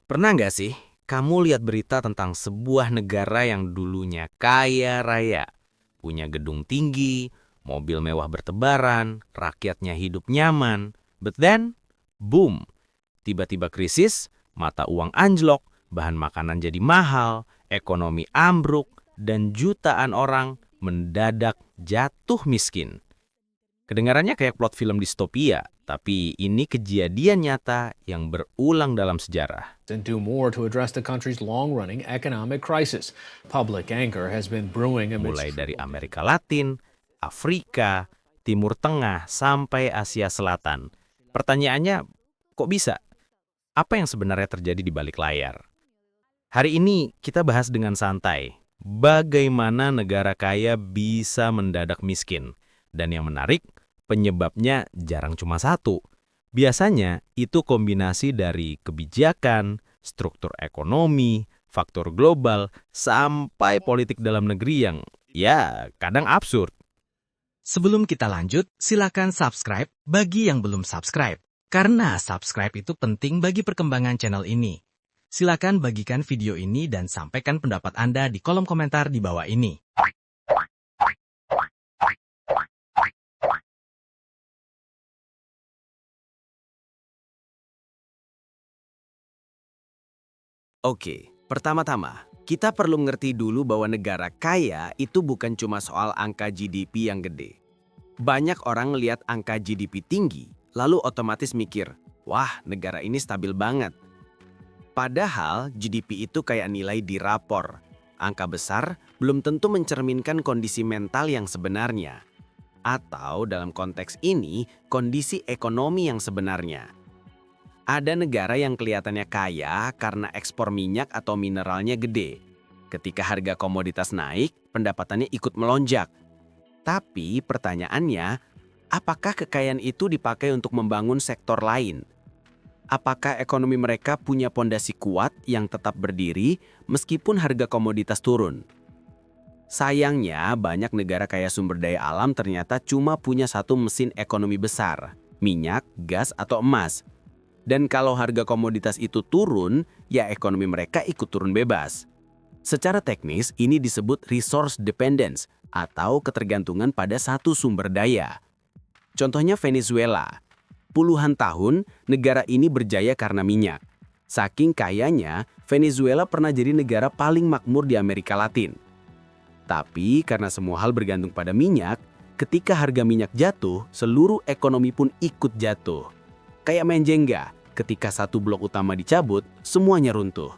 Pernah nggak sih kamu lihat berita tentang sebuah negara yang dulunya kaya raya, punya gedung tinggi, mobil mewah bertebaran, rakyatnya hidup nyaman, but then, boom, tiba-tiba krisis, mata uang anjlok, bahan makanan jadi mahal, ekonomi ambruk, dan jutaan orang mendadak jatuh miskin. Kedengarannya kayak plot film distopia, tapi ini kejadian nyata yang berulang dalam sejarah. And do more to address the country's long-running economic crisis. Public anger has been brewing Mulai amidst dari Amerika Latin, Afrika, Timur Tengah, sampai Asia Selatan. Pertanyaannya, kok bisa? Apa yang sebenarnya terjadi di balik layar? Hari ini kita bahas dengan santai, bagaimana negara kaya bisa mendadak miskin. Dan yang menarik, penyebabnya jarang cuma satu. Biasanya itu kombinasi dari kebijakan, struktur ekonomi, faktor global, sampai politik dalam negeri yang ya kadang absurd. Sebelum kita lanjut, silakan subscribe bagi yang belum subscribe. Karena subscribe itu penting bagi perkembangan channel ini. Silakan bagikan video ini dan sampaikan pendapat Anda di kolom komentar di bawah ini. Oke, pertama-tama, kita perlu mengerti dulu bahwa negara kaya itu bukan cuma soal angka GDP yang gede. Banyak orang lihat angka GDP tinggi, lalu otomatis mikir, wah negara ini stabil banget. Padahal GDP itu kayak nilai di rapor. Angka besar belum tentu mencerminkan kondisi mental yang sebenarnya. Atau dalam konteks ini, kondisi ekonomi yang sebenarnya. Ada negara yang kelihatannya kaya karena ekspor minyak atau mineralnya gede. Ketika harga komoditas naik, pendapatannya ikut melonjak. Tapi pertanyaannya, apakah kekayaan itu dipakai untuk membangun sektor lain? Apakah ekonomi mereka punya pondasi kuat yang tetap berdiri meskipun harga komoditas turun? Sayangnya, banyak negara kaya sumber daya alam ternyata cuma punya satu mesin ekonomi besar, minyak, gas, atau emas. Dan kalau harga komoditas itu turun, ya ekonomi mereka ikut turun bebas. Secara teknis, ini disebut resource dependence atau ketergantungan pada satu sumber daya. Contohnya Venezuela. Puluhan tahun, negara ini berjaya karena minyak. Saking kayanya, Venezuela pernah jadi negara paling makmur di Amerika Latin. Tapi karena semua hal bergantung pada minyak, ketika harga minyak jatuh, seluruh ekonomi pun ikut jatuh. Kayak main Jenga, ketika satu blok utama dicabut, semuanya runtuh.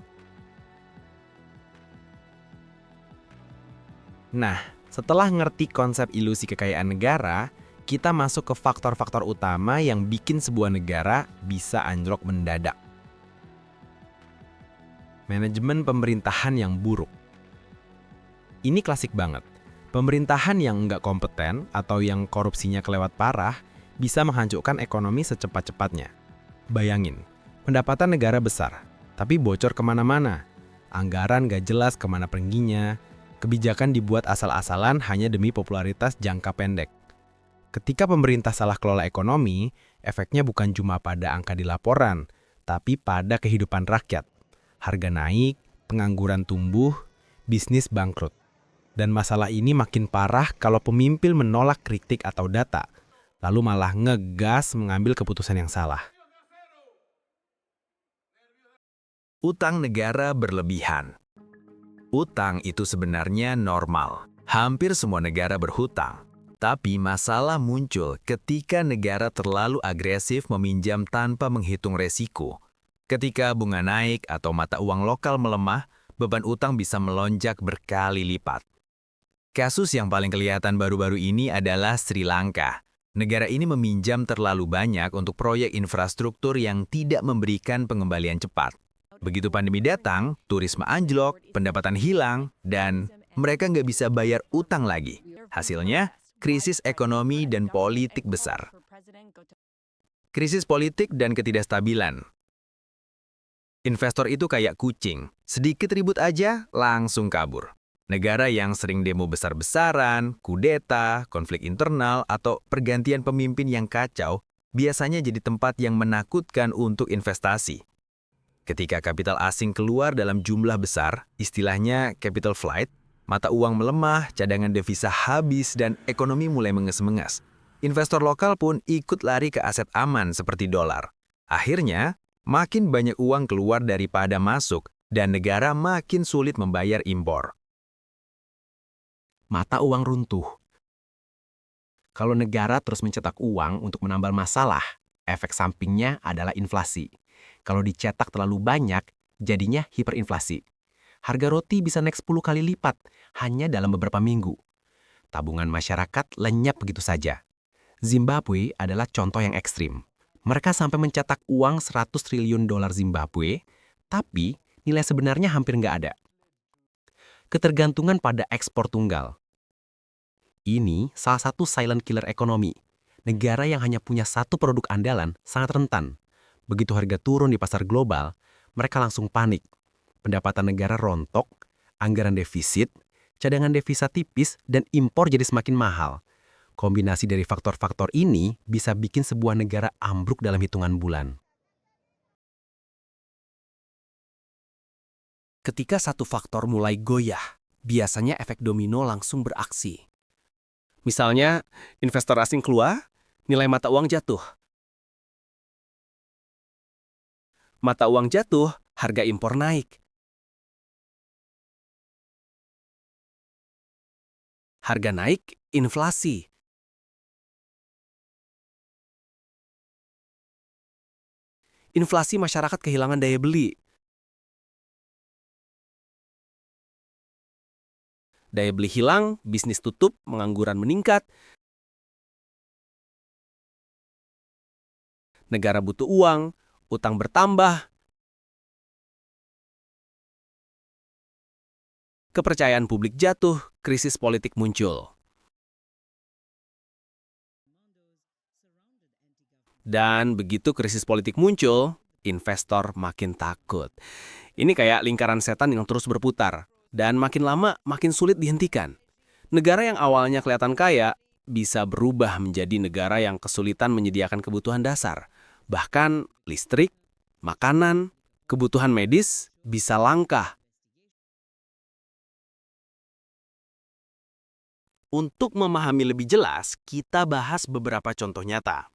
Nah, setelah ngerti konsep ilusi kekayaan negara, kita masuk ke faktor-faktor utama yang bikin sebuah negara bisa anjlok mendadak. Manajemen pemerintahan yang buruk. Ini klasik banget. Pemerintahan yang nggak kompeten atau yang korupsinya kelewat parah bisa menghancurkan ekonomi secepat-cepatnya. Bayangin, pendapatan negara besar, tapi bocor kemana-mana. Anggaran gak jelas kemana perginya, kebijakan dibuat asal-asalan hanya demi popularitas jangka pendek. Ketika pemerintah salah kelola ekonomi, efeknya bukan cuma pada angka di laporan, tapi pada kehidupan rakyat. Harga naik, pengangguran tumbuh, bisnis bangkrut. Dan masalah ini makin parah kalau pemimpin menolak kritik atau data, lalu malah ngegas mengambil keputusan yang salah. Utang negara berlebihan. Utang itu sebenarnya normal. Hampir semua negara berhutang. Tapi masalah muncul ketika negara terlalu agresif meminjam tanpa menghitung resiko. Ketika bunga naik atau mata uang lokal melemah, beban utang bisa melonjak berkali lipat. Kasus yang paling kelihatan baru-baru ini adalah Sri Lanka. Negara ini meminjam terlalu banyak untuk proyek infrastruktur yang tidak memberikan pengembalian cepat. Begitu pandemi datang, turisme anjlok, pendapatan hilang, dan mereka nggak bisa bayar utang lagi. Hasilnya, krisis ekonomi dan politik besar. Krisis politik dan ketidakstabilan. Investor itu kayak kucing, sedikit ribut aja langsung kabur. Negara yang sering demo besar-besaran, kudeta, konflik internal, atau pergantian pemimpin yang kacau, biasanya jadi tempat yang menakutkan untuk investasi. Ketika kapital asing keluar dalam jumlah besar, istilahnya capital flight, mata uang melemah, cadangan devisa habis, dan ekonomi mulai menges-menges. Investor lokal pun ikut lari ke aset aman seperti dolar. Akhirnya, makin banyak uang keluar daripada masuk, dan negara makin sulit membayar impor. Mata uang runtuh. Kalau negara terus mencetak uang untuk menambal masalah, efek sampingnya adalah inflasi. Kalau dicetak terlalu banyak, jadinya hiperinflasi. Harga roti bisa naik 10 kali lipat hanya dalam beberapa minggu. Tabungan masyarakat lenyap begitu saja. Zimbabwe adalah contoh yang ekstrim. Mereka sampai mencetak uang 100 triliun dolar Zimbabwe, tapi nilai sebenarnya hampir nggak ada. Ketergantungan pada ekspor tunggal. Ini salah satu silent killer ekonomi. Negara yang hanya punya satu produk andalan sangat rentan. Begitu harga turun di pasar global, mereka langsung panik. Pendapatan negara rontok, anggaran defisit, cadangan devisa tipis, dan impor jadi semakin mahal. Kombinasi dari faktor-faktor ini bisa bikin sebuah negara ambruk dalam hitungan bulan. Ketika satu faktor mulai goyah, biasanya efek domino langsung beraksi. Misalnya, investor asing keluar, nilai mata uang jatuh. Mata uang jatuh, harga impor naik. Harga naik, inflasi. Inflasi, masyarakat kehilangan daya beli. Daya beli hilang, bisnis tutup, pengangguran meningkat. Negara butuh uang, utang bertambah. Kepercayaan publik jatuh, krisis politik muncul. Dan begitu krisis politik muncul, investor makin takut. Ini kayak lingkaran setan yang terus berputar. Dan makin lama, makin sulit dihentikan. Negara yang awalnya kelihatan kaya, bisa berubah menjadi negara yang kesulitan menyediakan kebutuhan dasar. Bahkan listrik, makanan, kebutuhan medis bisa langka. Untuk memahami lebih jelas, kita bahas beberapa contoh nyata.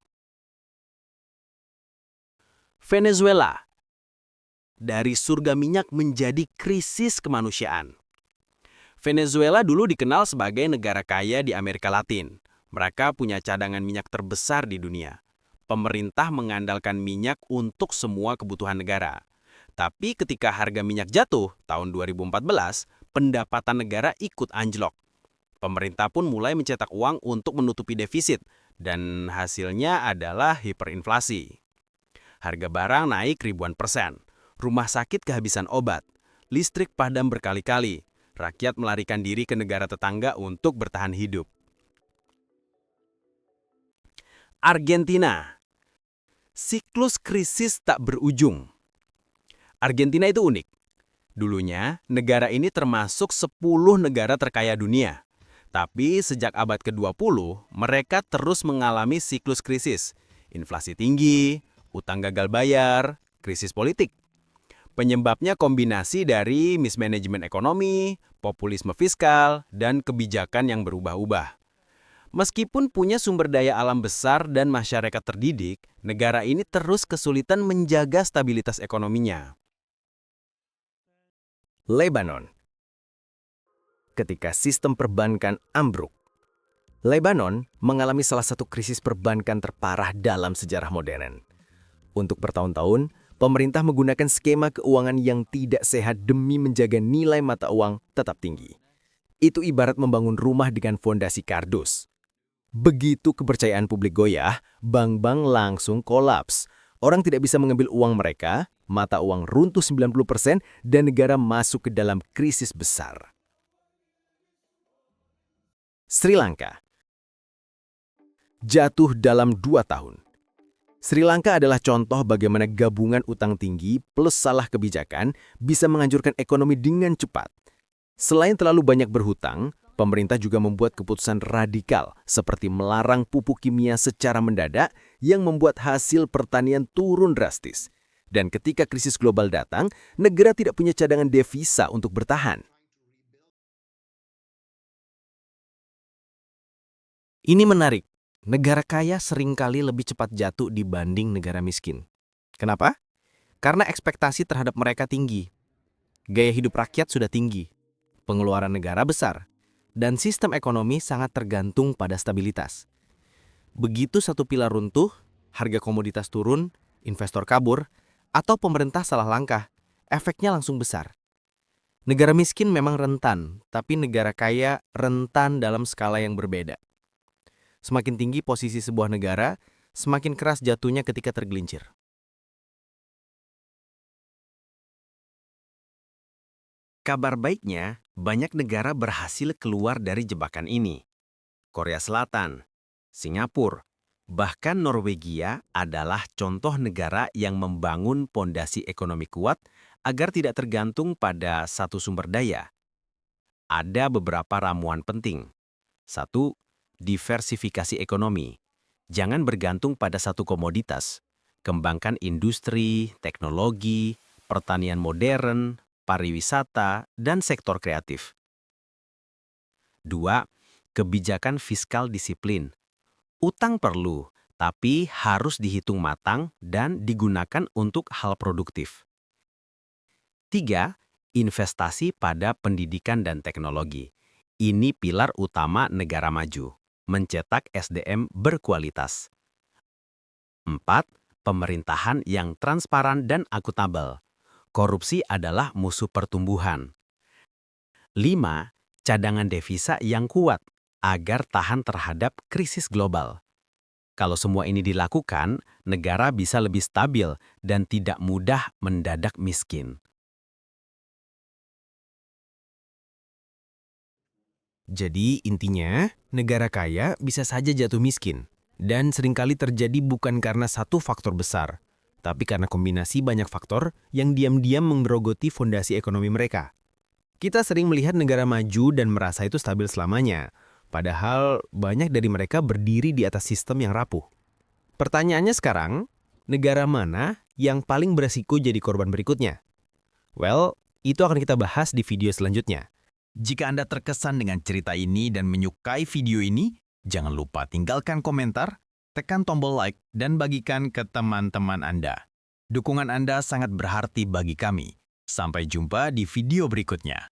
Venezuela. Dari surga minyak menjadi krisis kemanusiaan. Venezuela dulu dikenal sebagai negara kaya di Amerika Latin. Mereka punya cadangan minyak terbesar di dunia. Pemerintah mengandalkan minyak untuk semua kebutuhan negara. Tapi ketika harga minyak jatuh tahun 2014, pendapatan negara ikut anjlok. Pemerintah pun mulai mencetak uang untuk menutupi defisit, dan hasilnya adalah hiperinflasi. Harga barang naik ribuan persen. Rumah sakit kehabisan obat, listrik padam berkali-kali, rakyat melarikan diri ke negara tetangga untuk bertahan hidup. Argentina. Siklus krisis tak berujung. Argentina itu unik. Dulunya, negara ini termasuk 10 negara terkaya dunia. Tapi sejak abad ke-20, mereka terus mengalami siklus krisis. Inflasi tinggi, utang gagal bayar, krisis politik. Penyebabnya kombinasi dari mismanajemen ekonomi, populisme fiskal, dan kebijakan yang berubah-ubah. Meskipun punya sumber daya alam besar dan masyarakat terdidik, negara ini terus kesulitan menjaga stabilitas ekonominya. Lebanon. Ketika sistem perbankan ambruk, Lebanon mengalami salah satu krisis perbankan terparah dalam sejarah modern. Untuk bertahun-tahun, pemerintah menggunakan skema keuangan yang tidak sehat demi menjaga nilai mata uang tetap tinggi. Itu ibarat membangun rumah dengan fondasi kardus. Begitu kepercayaan publik goyah, bank-bank langsung kolaps. Orang tidak bisa mengambil uang mereka, mata uang runtuh 90%, dan negara masuk ke dalam krisis besar. Sri Lanka. Jatuh dalam 2 tahun. Sri Lanka adalah contoh bagaimana gabungan utang tinggi plus salah kebijakan bisa menghancurkan ekonomi dengan cepat. Selain terlalu banyak berhutang, pemerintah juga membuat keputusan radikal seperti melarang pupuk kimia secara mendadak yang membuat hasil pertanian turun drastis. Dan ketika krisis global datang, negara tidak punya cadangan devisa untuk bertahan. Ini menarik. Negara kaya seringkali lebih cepat jatuh dibanding negara miskin. Kenapa? Karena ekspektasi terhadap mereka tinggi. Gaya hidup rakyat sudah tinggi. Pengeluaran negara besar. Dan sistem ekonomi sangat tergantung pada stabilitas. Begitu satu pilar runtuh, harga komoditas turun, investor kabur, atau pemerintah salah langkah, efeknya langsung besar. Negara miskin memang rentan, tapi negara kaya rentan dalam skala yang berbeda. Semakin tinggi posisi sebuah negara, semakin keras jatuhnya ketika tergelincir. Kabar baiknya, banyak negara berhasil keluar dari jebakan ini. Korea Selatan, Singapura, bahkan Norwegia adalah contoh negara yang membangun pondasi ekonomi kuat agar tidak tergantung pada satu sumber daya. Ada beberapa ramuan penting. 1. Diversifikasi ekonomi. Jangan bergantung pada satu komoditas. Kembangkan industri, teknologi, pertanian modern, pariwisata, dan sektor kreatif. 2. Kebijakan fiskal disiplin. Utang perlu, tapi harus dihitung matang dan digunakan untuk hal produktif. 3. Investasi pada pendidikan dan teknologi. Ini pilar utama negara maju. Mencetak SDM berkualitas. 4. Pemerintahan yang transparan dan akuntabel. Korupsi adalah musuh pertumbuhan. 5. Cadangan devisa yang kuat agar tahan terhadap krisis global. Kalau semua ini dilakukan, negara bisa lebih stabil dan tidak mudah mendadak miskin. Jadi intinya, negara kaya bisa saja jatuh miskin. Dan seringkali terjadi bukan karena satu faktor besar, tapi karena kombinasi banyak faktor yang diam-diam menggerogoti fondasi ekonomi mereka. Kita sering melihat negara maju dan merasa itu stabil selamanya, padahal banyak dari mereka berdiri di atas sistem yang rapuh. Pertanyaannya sekarang, negara mana yang paling beresiko jadi korban berikutnya? Well, itu akan kita bahas di video selanjutnya. Jika Anda terkesan dengan cerita ini dan menyukai video ini, jangan lupa tinggalkan komentar, tekan tombol like, dan bagikan ke teman-teman Anda. Dukungan Anda sangat berarti bagi kami. Sampai jumpa di video berikutnya.